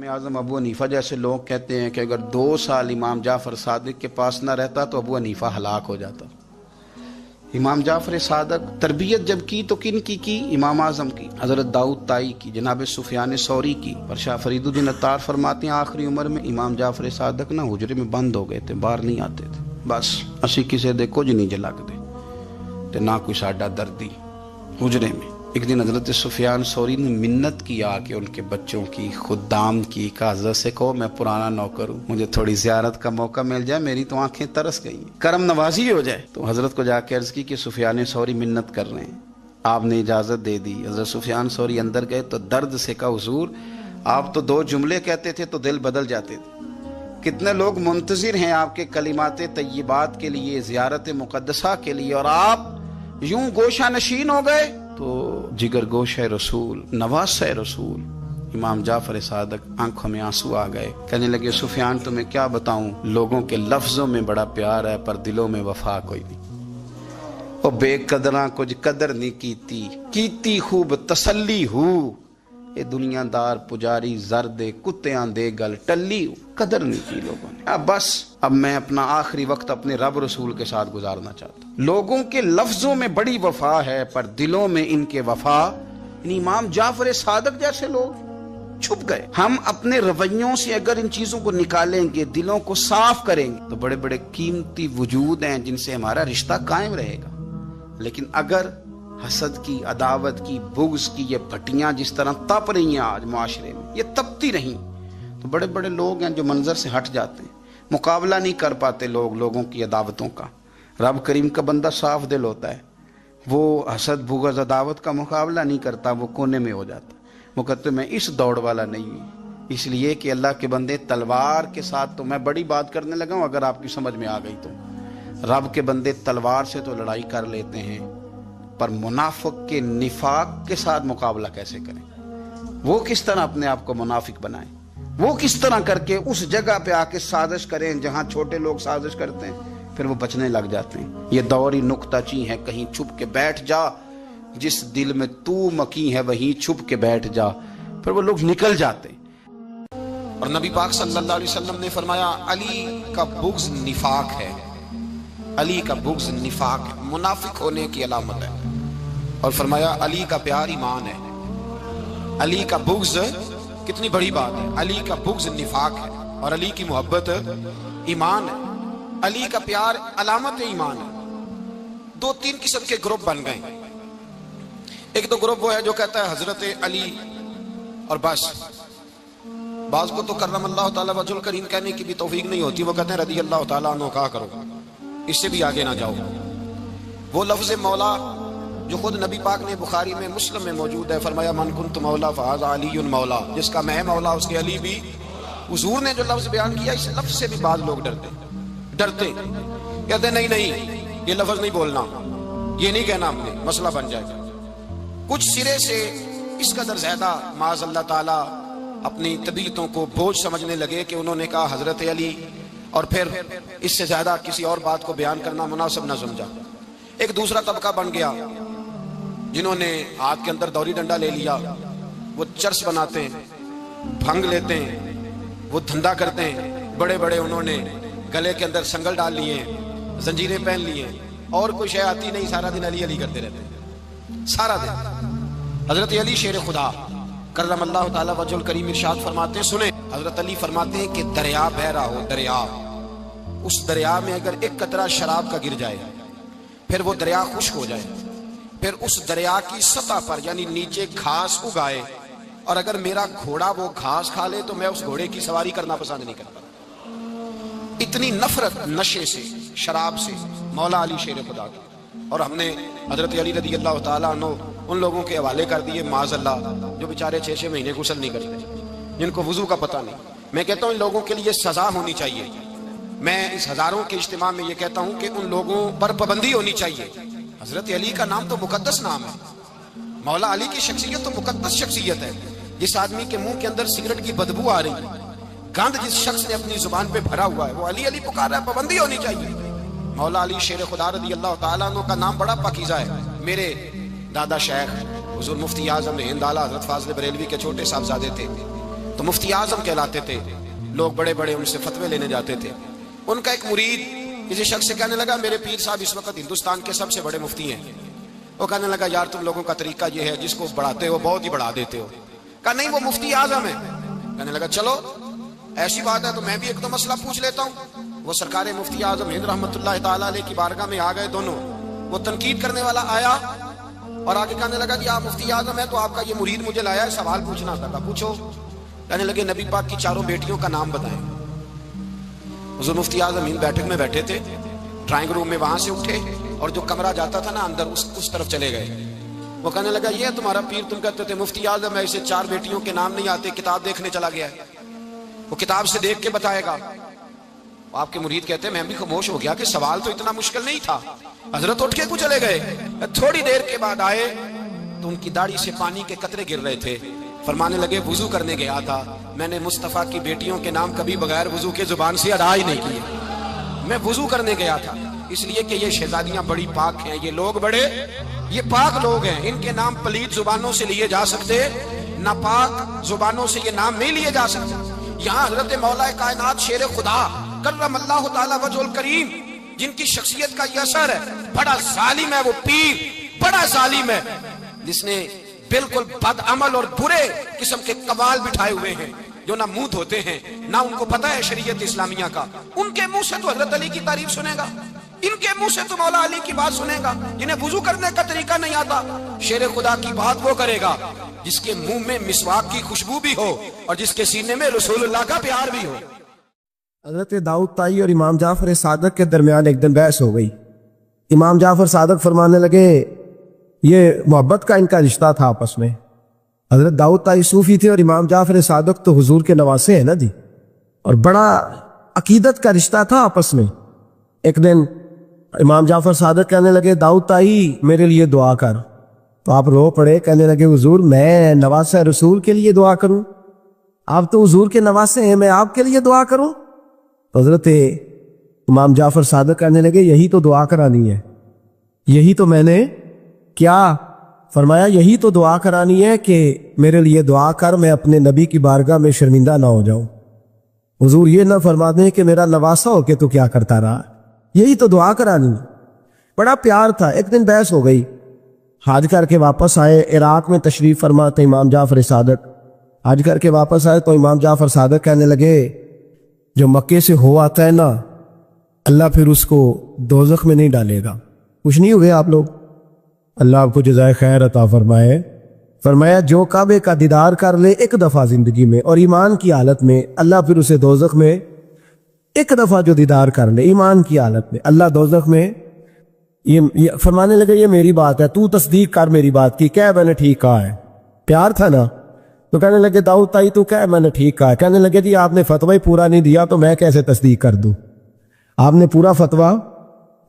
امام اعظم ابو حنیفہ جیسے لوگ کہتے ہیں کہ اگر 2 سال امام جعفر صادق کے پاس نہ رہتا تو ابو حنیفہ ہلاک ہو جاتا۔ امام جعفر صادق تربیت جب کی تو کن کی؟ امام اعظم کی، حضرت داؤد طائی کی، جناب سفیان ثوری کی۔ پر شاہ فرید الدین عطار فرماتے ہیں آخری عمر میں امام جعفر صادق نہ حجرے میں بند ہو گئے تھے، باہر نہیں آتے تھے، بس اسی کسے دے کچھ نہیں جلک دے تے نہ کوئی ساڈا دردی حجرے میں۔ ایک دن حضرت سفیان ثوری نے منت کیا کہ ان کے بچوں کی، خدام کی، کہ حضرت سے کہو میں پرانا نوکر ہوں، مجھے تھوڑی زیارت کا موقع مل جائے، میری تو آنکھیں ترس گئی، کرم نوازی ہو جائے۔ تو حضرت کو جا کے عرض کی کہ سفیان ثوری منت کر رہے ہیں، آپ نے اجازت دے دی۔ حضرت سفیان ثوری اندر گئے تو درد سے کہا حضور آپ تو 2 جملے کہتے تھے تو دل بدل جاتے تھے، کتنے لوگ منتظر ہیں آپ کے کلمات طیبات کے لیے، زیارت مقدسہ کے لیے، اور آپ یوں گوشہ نشین ہو گئے۔ تو جگر گوشہ رسول، نواسہ رسول امام جعفر صادق آنکھوں میں آنسو آ گئے، کہنے لگے سفیان تمہیں کیا بتاؤں، لوگوں کے لفظوں میں بڑا پیار ہے پر دلوں میں وفا کوئی نہیں، او بے قدراں کچھ قدر نہیں کیتی خوب تسلی ہو، اے دنیا دار پجاری زرد کتیاں دے گل ٹلی ہو، قدر نہیں کی لوگوں نے۔ اب بس اب میں اپنا آخری وقت اپنے رب رسول کے ساتھ گزارنا چاہتا ہوں۔ لوگوں کے لفظوں میں بڑی وفا ہے پر دلوں میں ان کے وفا، یعنی امام جعفر صادق جیسے لوگ چھپ گئے۔ ہم اپنے رویوں سے اگر ان چیزوں کو نکالیں گے، دلوں کو صاف کریں گے، تو بڑے بڑے قیمتی وجود ہیں جن سے ہمارا رشتہ قائم رہے گا۔ لیکن اگر حسد کی، عداوت کی، بغض کی یہ بھٹیاں جس طرح تپ رہی ہیں آج معاشرے میں، یہ تپتی رہیں تو بڑے بڑے لوگ ہیں جو منظر سے ہٹ جاتے ہیں، مقابلہ نہیں کر پاتے لوگوں کی عداوتوں کا۔ رب کریم کا بندہ صاف دل ہوتا ہے، وہ حسد بغض عداوت کا مقابلہ نہیں کرتا، وہ کونے میں ہو جاتا۔ وہ کہتے میں اس دوڑ والا نہیں ہوں، اس لیے کہ اللہ کے بندے تلوار کے ساتھ، تو میں بڑی بات کرنے لگا ہوں اگر آپ کی سمجھ میں آ گئی تو، رب کے بندے تلوار سے تو لڑائی کر لیتے ہیں پر منافق کے نفاق کے ساتھ مقابلہ کیسے کریں؟ وہ کس طرح اپنے آپ کو منافق بنائیں؟ وہ کس طرح کر کے اس جگہ پہ آ کے سازش کریں جہاں چھوٹے لوگ سازش کرتے ہیں، پھر وہ بچنے لگ جاتے ہیں۔ یہ دور ہی نکتہ چیں ہے، کہیں چھپ کے بیٹھ جا، جس دل میں تو مکی ہے وہیں چھپ کے بیٹھ جا، پھر وہ لوگ نکل جاتے ہیں۔ اور نبی پاک صلی اللہ علیہ وسلم نے فرمایا علی کا بغض نفاق ہے، علی کا بغض نفاق ہے، منافق ہونے کی علامت ہے۔ اور فرمایا علی کا پیار ایمان ہے۔ علی کا بغض کتنی بڑی بات ہے، علی کا بغض نفاق ہے اور علی کی محبت ایمان ہے۔ علی کا پیار علامت ایمان ہے۔ 2-3 قسم کے گروپ بن گئے۔ ایک تو گروپ وہ ہے جو کہتا ہے حضرت علی اور بس، بعض کو تو کرم اللہ تعالیٰ وجہ الکریم کہنے کی بھی توفیق نہیں ہوتی، وہ کہتے ہیں رضی اللہ تعالیٰ عنہ کہا کرو، اس سے بھی آگے نہ جاؤ۔ وہ لفظ مولا جو خود نبی پاک نے بخاری میں مسلم میں موجود ہے، فرمایا من کنت مولا فہذا علی مولا، جس کا میں مولا اس کے علی بھی۔ حضور نے جو لفظ بیان کیا اس لفظ سے بھی بعض لوگ ڈرتے کہتے ہیں نہیں یہ لفظ نہیں بولنا، یہ نہیں کہنا، ہم نے مسئلہ بن جائے گا۔ کچھ سرے سے اس قدر زیادہ معاذ اللہ تعالیٰ اپنی طبیعتوں کو بوجھ سمجھنے لگے کہ انہوں نے کہا حضرت علی، اور پھر اس سے زیادہ کسی اور بات کو بیان کرنا مناسب نہ سمجھا۔ ایک دوسرا طبقہ بن گیا جنہوں نے ہاتھ کے اندر دوری ڈنڈا لے لیا، وہ چرس بناتے ہیں، بھنگ لیتے ہیں، وہ دھندا کرتے ہیں، بڑے بڑے انہوں نے گلے کے اندر سنگل ڈال لیے ہیں، زنجیریں پہن لیے ہیں، اور کوئی شے آتی نہیں، سارا دن علی علی کرتے رہتے ہیں سارا دن۔ حضرت علی شیر خدا کرم اللہ تعالیٰ وجہ الکریم ارشاد فرماتے ہیں، سنیں، حضرت علی فرماتے ہیں کہ دریا بہ رہا ہو، دریا، اس دریا میں اگر ایک قطرہ شراب کا گر جائے پھر وہ دریا خشک ہو جائے، پھر اس دریا کی سطح پر یعنی نیچے گھاس اگائے، اور اگر میرا گھوڑا وہ گھاس کھا لے تو میں اس گھوڑے کی سواری کرنا پسند نہیں کرتا۔ اتنی نفرت نشے سے، شراب سے مولا علی شیر خدا کی۔ اور ہم نے حضرت علی رضی اللہ تعالیٰ عنہ ان لوگوں کے حوالے کر دیے معاذ اللہ جو بیچارے 6 مہینے غسل نہیں کرتے، جن کو وضو کا پتہ نہیں۔ میں کہتا ہوں ان لوگوں کے لیے سزا ہونی چاہیے۔ میں اس ہزاروں کے اجتماع میں یہ کہتا ہوں کہ ان لوگوں پر پابندی ہونی چاہیے۔ حضرت علی کا نام تو مقدس نام ہے، مولا علی کی شخصیت تو مقدس شخصیت ہے۔ جس آدمی کے منہ کے اندر سگریٹ کی بدبو آ رہی ہے، گند جس شخص نے اپنی زبان پہ بھرا ہوا ہے، وہ علی علی پکار رہا ہے، پابندی ہونی چاہیے۔ مولا علی شیر خدا رضی اللہ تعالیٰ عنہ کا نام بڑا پاکیزہ ہے۔ میرے دادا شیخ حضور مفتی اعظم ہند اعلیٰ حضرت فاضل بریلوی کے چھوٹے صاحبزادے تھے، تو مفتی اعظم کہلاتے تھے. لوگ بڑے بڑے ان سے فتوے لینے جاتے تھے. ان کا ایک مرید کسی شخص سے کہنے لگا میرے پیر صاحب اس وقت ہندوستان کے سب سے بڑے مفتی ہیں. وہ کہنے لگا یار تم لوگوں کا طریقہ یہ ہے جس کو بڑھاتے ہو بہت ہی بڑھا دیتے ہو. کہا نہیں وہ مفتی اعظم ہے. کہنے لگا چلو ایسی بات ہے تو میں بھی ایک دو مسئلہ پوچھ لیتا ہوں. وہ سرکار مفتی اعظم ہند رحمت اللہ تعالیٰ علیہ کی بارگاہ میں آ گئے دونوں. وہ تنقید کرنے والا آیا اور آگے کہنے لگا کہ آپ مفتی اعظم ہے تو آپ کا یہ مرید مجھے لایا ہے سوال پوچھنا تھا. پوچھو. کہنے لگے نبی پاک کی چاروں بیٹیوں کا نام بتائیں. حضور مفتی اعظم ہند بیٹھک میں بیٹھے تھے. ڈرائنگ روم میں وہاں سے اٹھے اور جو کمرہ جاتا تھا نا اندر اس طرف چلے گئے. وہ کہنے لگا یہ تمہارا پیر تم کہتے تھے مفتی اعظم ہے اسے 4 بیٹیوں کے نام نہیں آتے کتاب دیکھنے چلا گیا ہے وہ کتاب سے دیکھ کے بتائے گا. آپ کے مرید کہتے ہیں میں بھی خاموش ہو گیا کہ سوال تو اتنا مشکل نہیں تھا. حضرت اٹھ کے کو چلے گئے. تھوڑی دیر کے بعد آئے تو ان کی داڑھی سے پانی کے قطرے گر رہے تھے. فرمانے لگے وضو کرنے گیا تھا میں نے مصطفیٰ کی بیٹیوں کے نام کبھی بغیر وضو کے زبان سے ادا ہی نہیں کیے. میں وضو کرنے گیا تھا اس لیے کہ یہ شہزادیاں بڑی پاک ہیں. یہ لوگ بڑے یہ پاک لوگ ہیں. ان کے نام پلید زبانوں سے لیے جا سکتے ناپاک زبانوں سے یہ نام نہیں لیے جا سکتے. یہاں حضرت مولا کائنات شیر خدا کرم اللہ تعالی وجہ الکریم جن کی شخصیت کا یہ اثر ہے بڑا ظالم ہے. وہ پیر بڑا ظالم ہے جس نے بالکل بد عمل اور برے قسم کے قوال بٹھائے ہوئے ہیں جو نہ منہ دھوتے ہیں نہ ان کو پتہ ہے شریعت اسلامیہ کا. ان کے منہ سے تو حضرت علی کی تعریف سنے گا. ان کے منہ سے تو مولا علی کی بات سنے گا. جنہیں وضو کرنے کا طریقہ نہیں آتا شیر خدا کی بات وہ کرے گا جس کے منہ میں مسواک کی خوشبو بھی ہو اور جس کے سینے میں رسول اللہ کا پیار بھی ہو. حضرت داؤد طائی اور امام جعفر صادق کے درمیان ایک دن بحث ہو گئی. امام جعفر صادق فرمانے لگے یہ محبت کا ان کا رشتہ تھا آپس میں. حضرت داؤد طائی صوفی تھے اور امام جعفر صادق تو حضور کے نواسے ہیں نا جی اور بڑا عقیدت کا رشتہ تھا آپس میں. ایک دن امام جعفر صادق کہنے لگے داؤد طائی میرے لیے دعا کر. تو آپ رو پڑے کہنے لگے حضور میں نواسہ رسول کے لیے دعا کروں؟ آپ تو حضور کے نواسے ہیں میں آپ کے لیے دعا کروں؟ حضرت امام جعفر صادق کہنے لگے یہی تو دعا کرانی ہے. یہی تو میں نے کیا فرمایا یہی تو دعا کرانی ہے کہ میرے لیے دعا کر میں اپنے نبی کی بارگاہ میں شرمندہ نہ ہو جاؤں. حضور یہ نہ فرما دیں کہ میرا نواسہ ہو کے تو کیا کرتا رہا. یہی تو دعا کرانی ہے. بڑا پیار تھا. ایک دن بحث ہو گئی. حج کر کے واپس آئے. عراق میں تشریف فرما تھے امام جعفر صادق. حج کر کے واپس آئے تو امام جعفر صادق کہنے لگے جو مکے سے ہو آتا ہے نا اللہ پھر اس کو دوزخ میں نہیں ڈالے گا. خوش نہیں ہوئے آپ لوگ؟ اللہ آپ کو جزائے خیر عطا فرمائے. فرمایا جو کعبے کا دیدار کر لے ایک دفعہ زندگی میں اور ایمان کی حالت میں اللہ پھر اسے دوزخ میں ایک دفعہ جو دیدار کر لے ایمان کی حالت میں اللہ دوزخ میں یہ فرمانے لگے یہ میری بات ہے تو تصدیق کر میری بات کی. کہہ میں نے ٹھیک کہا ہے. پیار تھا نا. تو کہنے لگے داؤد طائی تو کہہ میں نے ٹھیک کہا ہے. کہنے لگے جی آپ نے فتوی پورا نہیں دیا تو میں کیسے تصدیق کر دوں؟ آپ نے پورا فتویٰ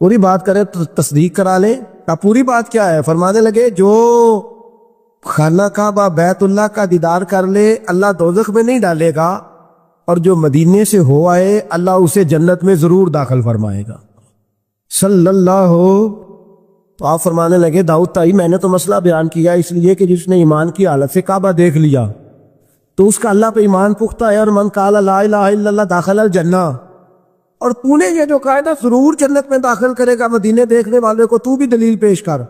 پوری بات کرے تو تصدیق کرا لیں. پوری بات کیا ہے؟ فرمانے لگے جو خانہ کعبہ بیت اللہ کا دیدار کر لے اللہ دوزخ میں نہیں ڈالے گا اور جو مدینے سے ہو آئے اللہ اسے جنت میں ضرور داخل فرمائے گا. صلی اللہ ہو. تو آپ فرمانے لگے داؤد طائی میں نے تو مسئلہ بیان کیا اس لیے کہ جس نے ایمان کی حالت سے کعبہ دیکھ لیا تو اس کا اللہ پہ ایمان پختہ ہے اور من قال لا الہ الا اللہ داخل الجنہ. اور تو نے یہ جو کہا نا ضرور جنت میں داخل کرے گا مدینے دیکھنے والے کو تو بھی دلیل پیش کر.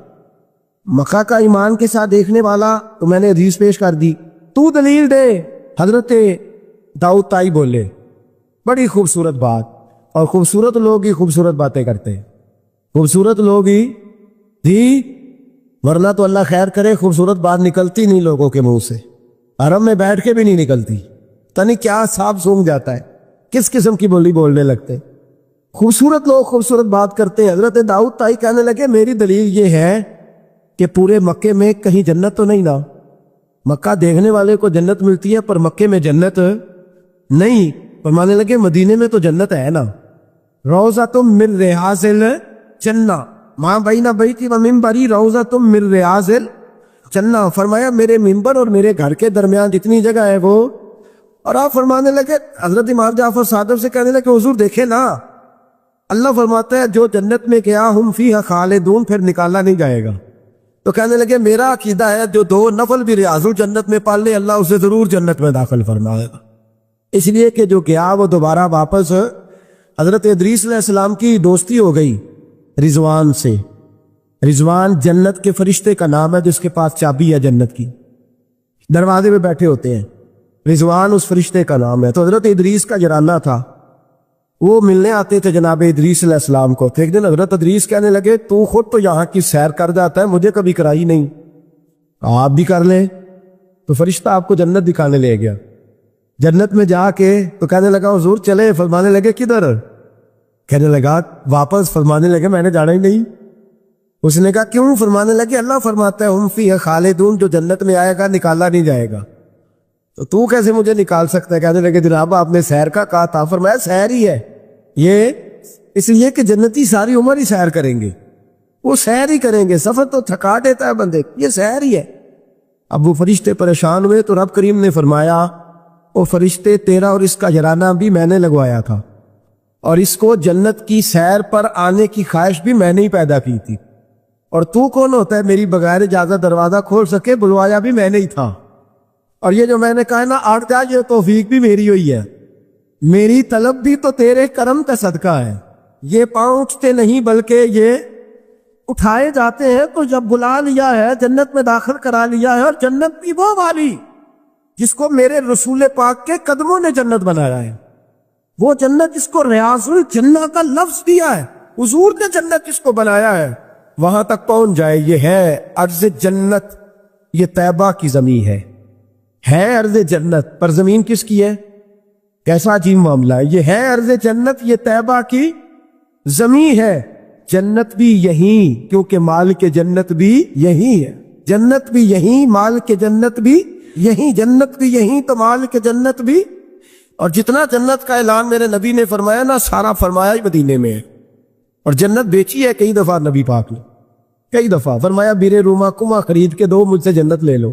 مکہ کا ایمان کے ساتھ دیکھنے والا تو میں نے حدیث پیش کر دی تو دلیل دے. حضرت داؤد طائی بولے بڑی خوبصورت بات. اور خوبصورت لوگ ہی خوبصورت باتیں کرتے ہیں. خوبصورت لوگ ہی تھی ورنہ تو اللہ خیر کرے خوبصورت بات نکلتی نہیں لوگوں کے منہ سے. حرم میں بیٹھ کے بھی نہیں نکلتی. تنی کیا صاحب سونگ جاتا ہے کس قسم کی بولی بولنے لگتے. خوبصورت لوگ خوبصورت بات کرتے ہیں. حضرت داؤد طائی کہنے لگے میری دلیل یہ ہے کہ پورے مکے میں کہیں جنت تو نہیں نا. مکہ دیکھنے والے کو جنت ملتی ہے پر مکے میں جنت نہیں. فرمانے لگے مدینے میں تو جنت ہے نا. روضۃ من ریاض الجنہ ماں بین بیتی و منبری روضۃ من ریاض الجنہ. فرمایا میرے منبر اور میرے گھر کے درمیان جتنی جگہ ہے وہ. اور آپ فرمانے لگے حضرت امام جعفر صادق سے کہنے لگے حضور دیکھے نا اللہ فرماتا ہے جو جنت میں گیا ہم فیہا خالدون پھر نکالا نہیں جائے گا. تو کہنے لگے میرا عقیدہ ہے جو 2 نفل بھی ریاض الجنت میں پال لے اللہ اسے ضرور جنت میں داخل فرمائے گا. اس لیے کہ جو گیا وہ دوبارہ واپس حضرت ادریس علیہ السلام کی دوستی ہو گئی رضوان سے. رضوان جنت کے فرشتے کا نام ہے جس کے پاس چابی ہے جنت کی, دروازے پہ بیٹھے ہوتے ہیں. رضوان اس فرشتے کا نام ہے. تو حضرت ادریس کا جرانہ تھا, وہ ملنے آتے تھے جناب ادریس علیہ السلام کو. تو ایک دن حضرت ادریس کہنے لگے تو خود تو یہاں کی سیر کر جاتا ہے, مجھے کبھی کرائی نہیں, آپ بھی کر لیں. تو فرشتہ آپ کو جنت دکھانے لے گیا. جنت میں جا کے تو کہنے لگا حضور چلے, فرمانے لگے کدھر؟ کہنے لگا واپس. فرمانے لگے میں نے جانا ہی نہیں. اس نے کہا کیوں؟ فرمانے لگے اللہ فرماتا ہے ہم فیہ خالدون, جو جنت میں آئے گا نکالا نہیں جائے گا. تو کیسے مجھے نکال سکتا ہے؟ کہنے لگے جناب آپ نے سیر کا کہا تھا. فرمایا سیر ہی ہے یہ, اس لیے کہ جنتی ساری عمر ہی سیر کریں گے, وہ سیر ہی کریں گے, سفر تو تھکا دیتا ہے بندے, یہ سیر ہی ہے. اب وہ فرشتے پریشان ہوئے تو رب کریم نے فرمایا وہ فرشتے تیرا اور اس کا جرانہ بھی میں نے لگوایا تھا, اور اس کو جنت کی سیر پر آنے کی خواہش بھی میں نے ہی پیدا کی تھی, اور تو کون ہوتا ہے میری بغیر اجازت دروازہ کھول سکے؟ بلوایا بھی میں نے ہی تھا. اور یہ جو میں نے کہا نا آٹھ جا, یہ توفیق بھی میری ہوئی ہے, میری طلب بھی تو تیرے کرم کا صدقہ ہے. یہ پاؤں اٹھتے نہیں بلکہ یہ اٹھائے جاتے ہیں. تو جب بلا لیا ہے جنت میں داخل کرا لیا ہے, اور جنت بھی وہ والی جس کو میرے رسول پاک کے قدموں نے جنت بنایا ہے, وہ جنت جس کو ریاض الجنہ کا لفظ دیا ہے, حضور نے جنت جس کو بنایا ہے, وہاں تک پہنچ جائے. یہ ہے ارض جنت, یہ طیبہ کی زمین ہے ارض جنت. پر زمین کس کی ہے؟ کیسا عجیب معاملہ ہے. یہ ہے ارض جنت, یہ طیبہ کی زمین ہے. جنت بھی یہیں, کیونکہ مال کے جنت بھی یہیں ہے. جنت بھی یہیں, مال کے جنت بھی یہیں. جنت بھی یہیں تو مال کے جنت بھی. اور جتنا جنت کا اعلان میرے نبی نے فرمایا نا, سارا فرمایا ہی مدینے میں ہے. اور جنت بیچی ہے کئی دفعہ نبی پاک نے, کئی دفعہ فرمایا بیرے روما کما خرید کے دو, مجھ سے جنت لے لو.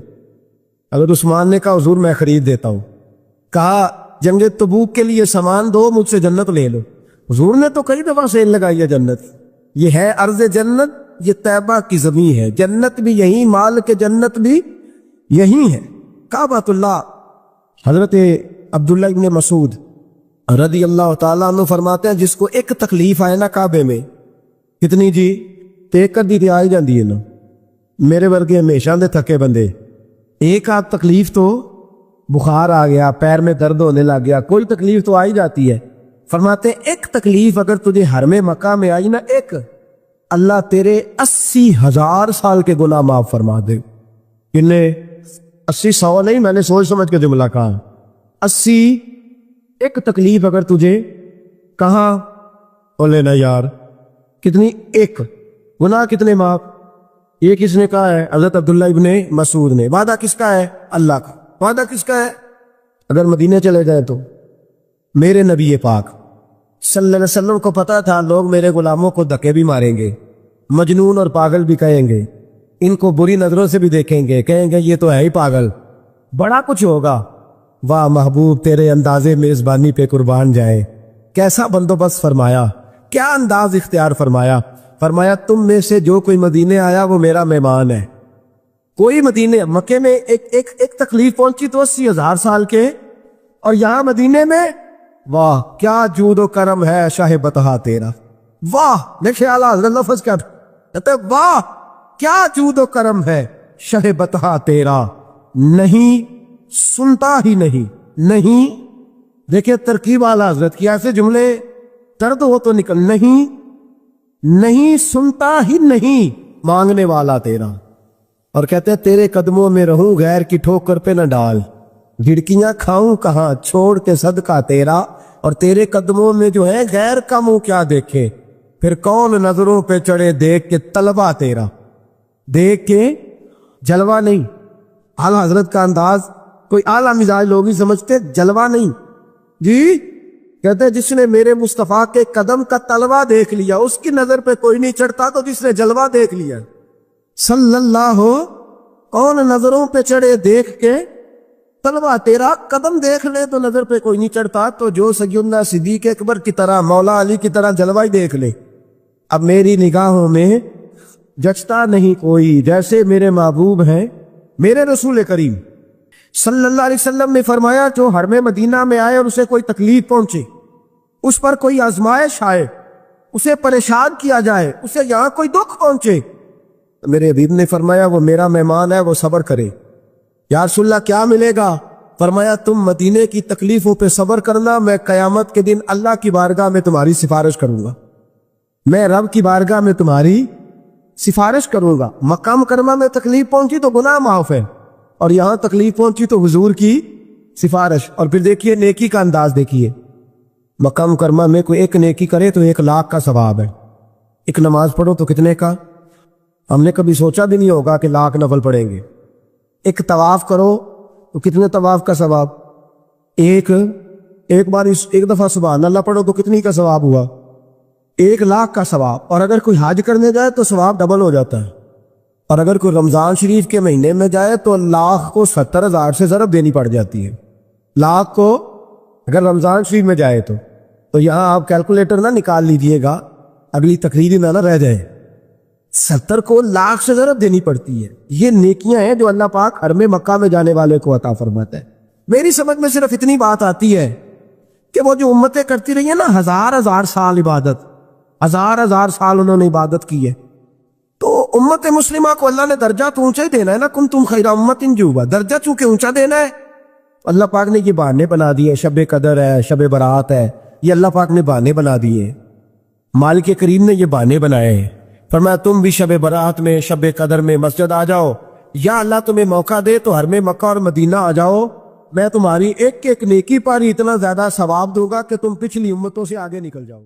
اگر عثمان نے کہا حضور میں خرید دیتا ہوں, کہا جنگ تبوک کے لیے سامان دو, مجھ سے جنت لے لو. حضور نے تو کئی دفعہ سیل لگائی ہے جنت. یہ ہے ارض جنت, یہ طیبہ کی زمین ہے. جنت بھی یہیں, مال کے جنت بھی یہیں ہے. کعبۃ اللہ. حضرت عبداللہ ابن مسعود رضی اللہ تعالیٰ عنہ فرماتے ہیں جس کو ایک تکلیف آئے نا کعبے میں, کتنی جی ٹیک کر دی آئی جاندی ہے نا, میرے ورگے ہمیشہ دے تھکے بندے, ایک آدھ تکلیف تو بخار آ گیا, پیر میں درد ہونے لگ گیا, کوئی تکلیف تو آئی جاتی ہے. فرماتے ہیں ایک تکلیف اگر تجھے حرم مکہ میں آئی نا, ایک, اللہ تیرے 80,000 سال کے گناہ معاف فرما دے. کتنے؟ 80 نہیں, میں نے سوچ سمجھ کے جملہ کہا. 80 ایک تکلیف اگر تجھے, کہاں بولے نا یار, کتنی؟ ایک گناہ کتنے معاف؟ یہ کس نے کہا ہے؟ حضرت عبداللہ ابن مسعود نے. وعدہ کس کا ہے؟ اللہ کا. وعدہ کس کا ہے؟ اگر مدینے چلے جائیں تو میرے نبی پاک صلی اللہ علیہ وسلم کو پتا تھا لوگ میرے غلاموں کو دھکے بھی ماریں گے, مجنون اور پاگل بھی کہیں گے, ان کو بری نظروں سے بھی دیکھیں گے, کہیں گے یہ تو ہے ہی پاگل, بڑا کچھ ہوگا. واہ محبوب تیرے انداز میزبانی پہ قربان جائے, کیسا بندوبست فرمایا, کیا انداز اختیار فرمایا. فرمایا تم میں سے جو کوئی مدینے آیا وہ میرا مہمان ہے. کوئی مدینے, مکے میں ایک تکلیف پہنچی تو 80,000 سال کے, اور یہاں مدینے میں واہ کیا جود و کرم ہے شاہ بطحا تیرا. واہ دیکھے اعلیٰ حضرت لفظ کیا کہتے, واہ کیا جود و کرم ہے شاہ بطحا تیرا, نہیں سنتا ہی نہیں. دیکھیں ترکیب اعلیٰ حضرت کی, ایسے جملے درد ہو تو نکل, نہیں سنتا ہی نہیں مانگنے والا تیرا. اور کہتے ہیں تیرے قدموں میں رہوں غیر کی ٹھوکر پہ نہ ڈال, جھڑکیاں کھاؤں کہاں چھوڑ کے صدقہ تیرا. اور تیرے قدموں میں جو ہے غیر کا منہ کیا دیکھے, پھر کون نظروں پہ چڑھے دیکھ کے طلبہ تیرا. دیکھ کے جلوہ نہیں, اعلیٰ حضرت کا انداز کوئی اعلیٰ مزاج لوگ ہی سمجھتے, جلوہ نہیں جی. کہتے ہیں جس نے میرے مصطفیٰ کے قدم کا طلبہ دیکھ لیا اس کی نظر پہ کوئی نہیں چڑھتا, تو جس نے جلوہ دیکھ لیا صلی اللہ ہو, کون نظروں پہ چڑھے دیکھ کے طلبہ تیرا. قدم دیکھ لے تو نظر پہ کوئی نہیں چڑھتا, تو جو سیدنا صدیق اکبر کی طرح مولا علی کی طرح جلوہ ہی دیکھ لے. اب میری نگاہوں میں جچتا نہیں کوئی جیسے میرے محبوب ہیں میرے رسول کریم صلی اللہ علیہ وسلم نے فرمایا جو حرم مدینہ میں آئے اور اسے کوئی تکلیف پہنچے، اس پر کوئی آزمائش آئے، اسے پریشان کیا جائے، اسے یہاں کوئی دکھ پہنچے، میرے حبیب نے فرمایا وہ میرا مہمان ہے، وہ صبر کرے۔ یا رسول اللہ کیا ملے گا؟ فرمایا تم مدینے کی تکلیفوں پہ صبر کرنا، میں قیامت کے دن اللہ کی بارگاہ میں تمہاری سفارش کروں گا، میں رب کی بارگاہ میں تمہاری سفارش کروں گا۔ مکہ مکرمہ میں تکلیف پہنچی تو گناہ معاف ہے، اور یہاں تکلیف پہنچی تو حضور کی سفارش۔ اور پھر دیکھیے نیکی کا انداز دیکھیے، مکہ مکرمہ میں کوئی ایک نیکی کرے تو 1,00,000 کا ثواب ہے، ایک نماز پڑھو تو کتنے کا؟ ہم نے کبھی سوچا بھی نہیں ہوگا کہ 1,00,000 نفل پڑھیں گے۔ ایک طواف کرو تو کتنے طواف کا ثواب؟ ایک بار ایک دفعہ سبحان اللہ پڑھو تو کتنی کا ثواب ہوا؟ 1,00,000 کا ثواب۔ اور اگر کوئی حج کرنے جائے تو ثواب ڈبل ہو جاتا ہے، اور اگر کوئی رمضان شریف کے مہینے میں جائے تو 1,00,000 کو 70,000 سے ضرب دینی پڑ جاتی ہے، 1,00,000 کو اگر رمضان شریف میں جائے تو یہاں آپ کیلکولیٹر نہ نکال لیجئے گا، اگلی تقریر میں نہ رہ جائے، 70 کو 1,00,000 سے ضرب دینی پڑتی ہے۔ یہ نیکیاں ہیں جو اللہ پاک حرم مکہ میں جانے والے کو عطا فرماتا ہے۔ میری سمجھ میں صرف اتنی بات آتی ہے کہ وہ جو امتیں کرتی رہی ہیں نا، 1,000 سال عبادت، 1,000 سال انہوں نے عبادت کی ہے، تو امت مسلمہ کو اللہ نے درجہ تو اونچا ہی دینا ہے نا، کنتم خیر امت جوبا، درجہ چونکہ اونچا دینا ہے۔ اللہ پاک نے یہ بہانے بنا دیے، شب قدر ہے، شب برات ہے، یہ اللہ پاک نے بہانے بنا دیے، مالک کریم نے یہ بہانے بنائے ہیں۔ فرمایا تم بھی شب برات میں، شب قدر میں مسجد آ جاؤ، یا اللہ تمہیں موقع دے تو حرم مکہ اور مدینہ آ جاؤ، میں تمہاری ایک ایک نیکی پر اتنا زیادہ ثواب دوں گا کہ تم پچھلی امتوں سے آگے نکل جاؤ۔